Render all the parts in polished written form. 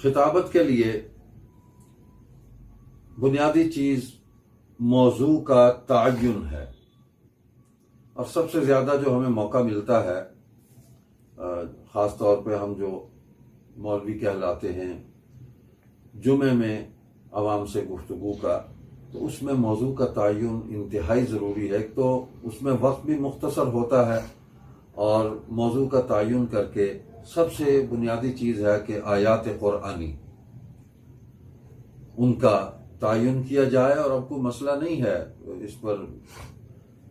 خطابت کے لیے بنیادی چیز موضوع کا تعین ہے، اور سب سے زیادہ جو ہمیں موقع ملتا ہے، خاص طور پہ ہم جو مولوی کہلاتے ہیں، جمعے میں عوام سے گفتگو کا، تو اس میں موضوع کا تعین انتہائی ضروری ہے۔ تو اس میں وقت بھی مختصر ہوتا ہے، اور موضوع کا تعین کر کے سب سے بنیادی چیز ہے کہ آیات قرآنی ان کا تعین کیا جائے۔ اور اب کوئی مسئلہ نہیں ہے، اس پر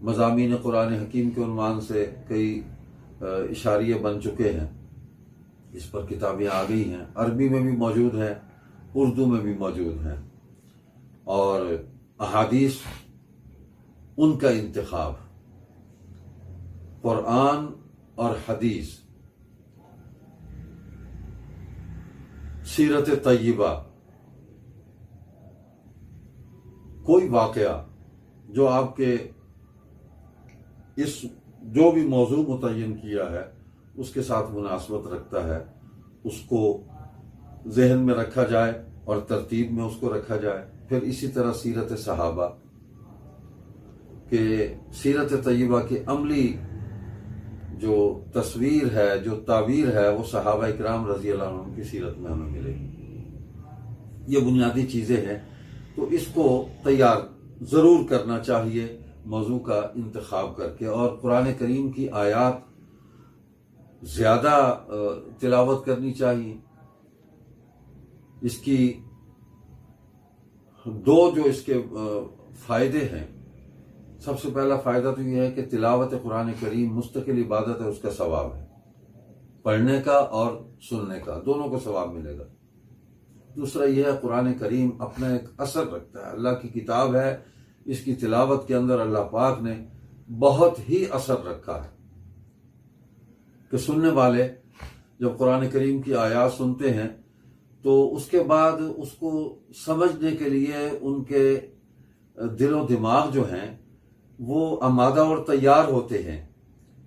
مضامین قرآن حکیم کے عنوان سے کئی اشاریے بن چکے ہیں، اس پر کتابیں آ گئی ہیں، عربی میں بھی موجود ہیں، اردو میں بھی موجود ہیں، اور احادیث ان کا انتخاب، قرآن اور حدیث، سیرت طیبہ، کوئی واقعہ جو آپ کے اس جو بھی موضوع متعین کیا ہے اس کے ساتھ مناسبت رکھتا ہے، اس کو ذہن میں رکھا جائے اور ترتیب میں اس کو رکھا جائے۔ پھر اسی طرح سیرت صحابہ کہ سیرت طیبہ کی عملی جو تصویر ہے، جو تعبیر ہے، وہ صحابہ اکرام رضی اللہ عنہ کی سیرت میں ہمیں ملے گی۔ یہ بنیادی چیزیں ہیں، تو اس کو تیار ضرور کرنا چاہیے موضوع کا انتخاب کر کے، اور قرآن کریم کی آیات زیادہ تلاوت کرنی چاہیے۔ اس کی دو جو اس کے فائدے ہیں، سب سے پہلا فائدہ تو یہ ہے کہ تلاوت قرآن کریم مستقل عبادت ہے، اس کا ثواب ہے، پڑھنے کا اور سننے کا، دونوں کو ثواب ملے گا۔ دوسرا یہ ہے قرآن کریم اپنا ایک اثر رکھتا ہے، اللہ کی کتاب ہے، اس کی تلاوت کے اندر اللہ پاک نے بہت ہی اثر رکھا ہے کہ سننے والے جب قرآن کریم کی آیات سنتے ہیں تو اس کے بعد اس کو سمجھنے کے لیے ان کے دل و دماغ جو ہیں وہ آمادہ اور تیار ہوتے ہیں،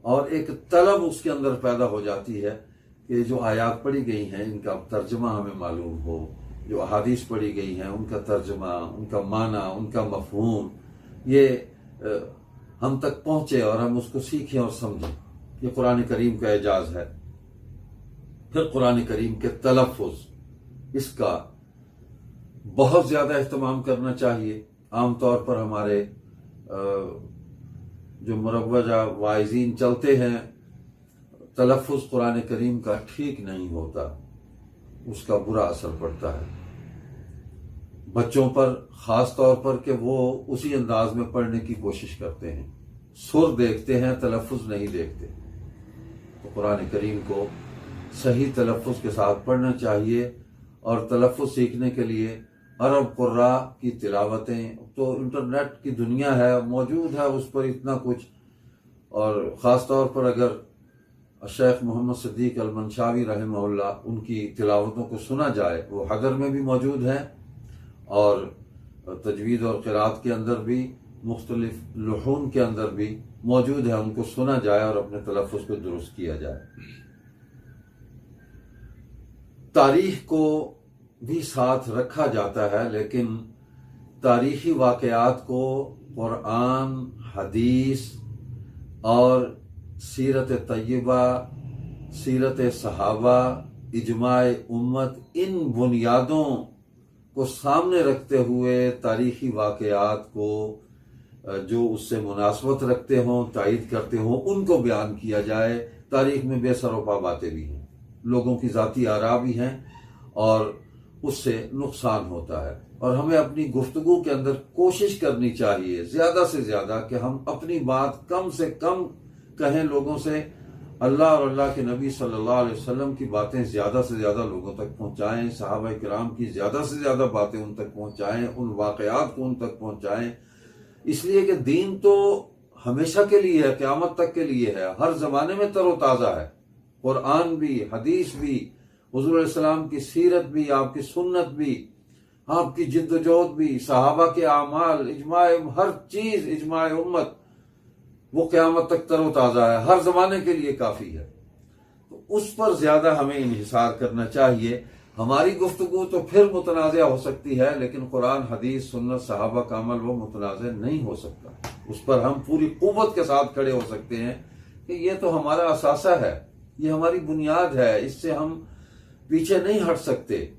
اور ایک طلب اس کے اندر پیدا ہو جاتی ہے کہ جو آیات پڑھی گئی ہیں ان کا ترجمہ ہمیں معلوم ہو، جو احادیث پڑھی گئی ہیں ان کا ترجمہ، ان کا معنی، ان کا مفہوم، یہ ہم تک پہنچے اور ہم اس کو سیکھیں اور سمجھیں۔ یہ قرآن کریم کا اعجاز ہے۔ پھر قرآن کریم کے تلفظ، اس کا بہت زیادہ اہتمام کرنا چاہیے۔ عام طور پر ہمارے جو مروجہ واعظین چلتے ہیں، تلفظ قرآن کریم کا ٹھیک نہیں ہوتا، اس کا برا اثر پڑتا ہے بچوں پر، خاص طور پر کہ وہ اسی انداز میں پڑھنے کی کوشش کرتے ہیں، سر دیکھتے ہیں، تلفظ نہیں دیکھتے۔ تو قرآن کریم کو صحیح تلفظ کے ساتھ پڑھنا چاہیے، اور تلفظ سیکھنے کے لیے عرب قراء کی تلاوتیں تو انٹرنیٹ کی دنیا ہے، موجود ہے اس پر اتنا کچھ، اور خاص طور پر اگر شیخ محمد صدیق المنشاوی رحمہ اللہ ان کی تلاوتوں کو سنا جائے، وہ حضر میں بھی موجود ہیں اور تجوید اور قرات کے اندر بھی، مختلف لحون کے اندر بھی موجود ہے، ان کو سنا جائے اور اپنے تلفظ کو درست کیا جائے۔ تاریخ کو بھی ساتھ رکھا جاتا ہے، لیکن تاریخی واقعات کو قرآن، حدیث اور سیرت طیبہ، سیرت صحابہ، اجماع امت، ان بنیادوں کو سامنے رکھتے ہوئے تاریخی واقعات کو جو اس سے مناسبت رکھتے ہوں، تائید کرتے ہوں، ان کو بیان کیا جائے۔ تاریخ میں بے سر و پا باتیں بھی ہیں، لوگوں کی ذاتی آراء بھی ہیں، اور اس سے نقصان ہوتا ہے۔ اور ہمیں اپنی گفتگو کے اندر کوشش کرنی چاہیے زیادہ سے زیادہ کہ ہم اپنی بات کم سے کم کہیں لوگوں سے، اللہ اور اللہ کے نبی صلی اللہ علیہ وسلم کی باتیں زیادہ سے زیادہ لوگوں تک پہنچائیں، صحابہ کرام کی زیادہ سے زیادہ باتیں ان تک پہنچائیں، ان واقعات کو ان تک پہنچائیں، اس لیے کہ دین تو ہمیشہ کے لیے ہے، قیامت تک کے لیے ہے، ہر زمانے میں تر و تازہ ہے۔ قرآن بھی، حدیث بھی، حضور علیہ السلام کی سیرت بھی، آپ کی سنت بھی، آپ کی جد و جہد بھی، صحابہ کے اعمال، اجماع، ہر چیز، اجماع امت، وہ قیامت تک تر و تازہ ہے، ہر زمانے کے لیے کافی ہے۔ تو اس پر زیادہ ہمیں انحصار کرنا چاہیے، ہماری گفتگو تو پھر متنازع ہو سکتی ہے، لیکن قرآن حدیث سنت صحابہ کا عمل وہ متنازع نہیں ہو سکتا۔ اس پر ہم پوری قوت کے ساتھ کھڑے ہو سکتے ہیں کہ یہ تو ہمارا اثاثہ ہے، یہ ہماری بنیاد ہے، اس سے ہم پیچھے نہیں ہٹ سکتے۔